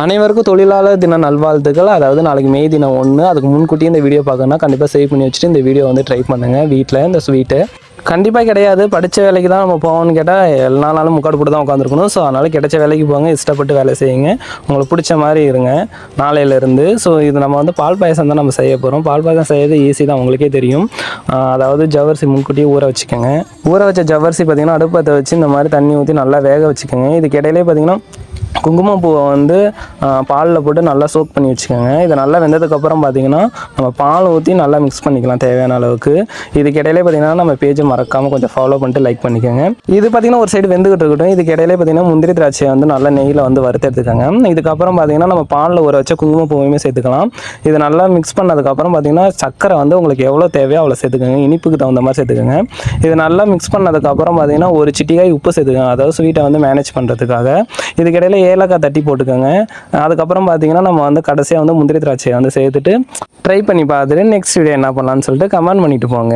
அனைவருக்கும் தொழிலாளர் தின நல்வாழ்த்துக்கள். அதாவது நாளைக்கு மே தினம் 1. அதுக்கு முன்கூட்டியே இந்த வீடியோ பார்க்கணுன்னா கண்டிப்பாக சேவ் பண்ணி வச்சுட்டு இந்த வீடியோ வந்து ட்ரை பண்ணுங்கள். வீட்டில் இந்த ஸ்வீட்டு கண்டிப்பாக கிடையாது. படித்த வேலைக்கு தான் நம்ம போவோம்னு கேட்டால் எல்லா நாளும் முக்காடு போட்டு தான் உட்காந்துருக்கணும். ஸோ அதனால் கிடைச்ச வேலைக்கு போங்க, இஷ்டப்பட்டு வேலை செய்யுங்க, உங்களுக்கு பிடிச்ச மாதிரி இருங்க நாளையிலேருந்து. ஸோ இது நம்ம வந்து பால் பாயசம் தான் நம்ம செய்ய போகிறோம். பால் பாயசம் செய்யறது ஈஸி தான், உங்களுக்கே தெரியும். அதாவது ஜவ்வரிசி முன்கூட்டியே ஊற வச்சுக்கோங்க. ஊற வச்ச ஜவ்வரிசி பார்த்திங்கன்னா அடுப்பத்தை வச்சு இந்த மாதிரி தண்ணி ஊற்றி நல்லா வேக வச்சுக்கோங்க. இதுக்கு இடையிலே பார்த்திங்கன்னா குங்குமப்பூவை வந்து பாலில் போட்டு நல்லா சோக் பண்ணி வச்சுக்கோங்க. இது நல்லா வெந்ததுக்கப்புறம் பார்த்திங்கன்னா நம்ம பால் ஊற்றி நல்லா மிக்ஸ் பண்ணிக்கலாம் தேவையான அளவுக்கு. இதுக்கு இடையிலே பார்த்திங்கன்னா நம்ம பேஜை மறக்காமல் கொஞ்சம் ஃபாலோ பண்ணிட்டு லைக் பண்ணிக்கோங்க. இது பார்த்திங்கன்னா ஒரு சைடு வெந்துக்கிட்டு இருக்கட்டும். இதுக்கு இடையிலே பார்த்திங்கன்னா முந்திரி திராட்சையை வந்து நல்லா நெய்யில் வந்து வறுத்து எடுத்துக்கோங்க. இதுக்கப்புறம் பார்த்திங்கன்னா நம்ம பாலில் ஊற வச்ச குங்குமப்பூவையுமே சேர்த்துக்கலாம். இது நல்லா மிக்ஸ் பண்ணதுக்கப்புறம் பார்த்திங்கன்னா சர்க்கரை வந்து உங்களுக்கு எவ்வளோ தேவையோ அவ்வளோ சேர்த்துக்கோங்க, இனிப்புக்கு தகுந்த மாதிரி சேர்த்துக்கோங்க. இது நல்லா மிக்ஸ் பண்ணதுக்கப்புறம் பார்த்திங்கன்னா ஒரு சிட்டிக்காய் உப்பு சேர்த்துக்கோங்க, அதாவது ஸ்வீட்டை வந்து மேனேஜ் பண்ணுறதுக்காக. இதுக்கிடையில் ஏலக்காய் தட்டி போட்டுக்கோங்க. அதுக்கப்புறம் பார்த்தீங்கன்னா நம்ம வந்து கடைசியாக வந்து முந்திரி திராட்சையை வந்து சேர்த்துட்டு ட்ரை பண்ணி பார்த்துட்டு நெக்ஸ்ட் வீடியோ என்ன பண்ணலான்னு சொல்லிட்டு கமெண்ட் பண்ணிட்டு போங்க.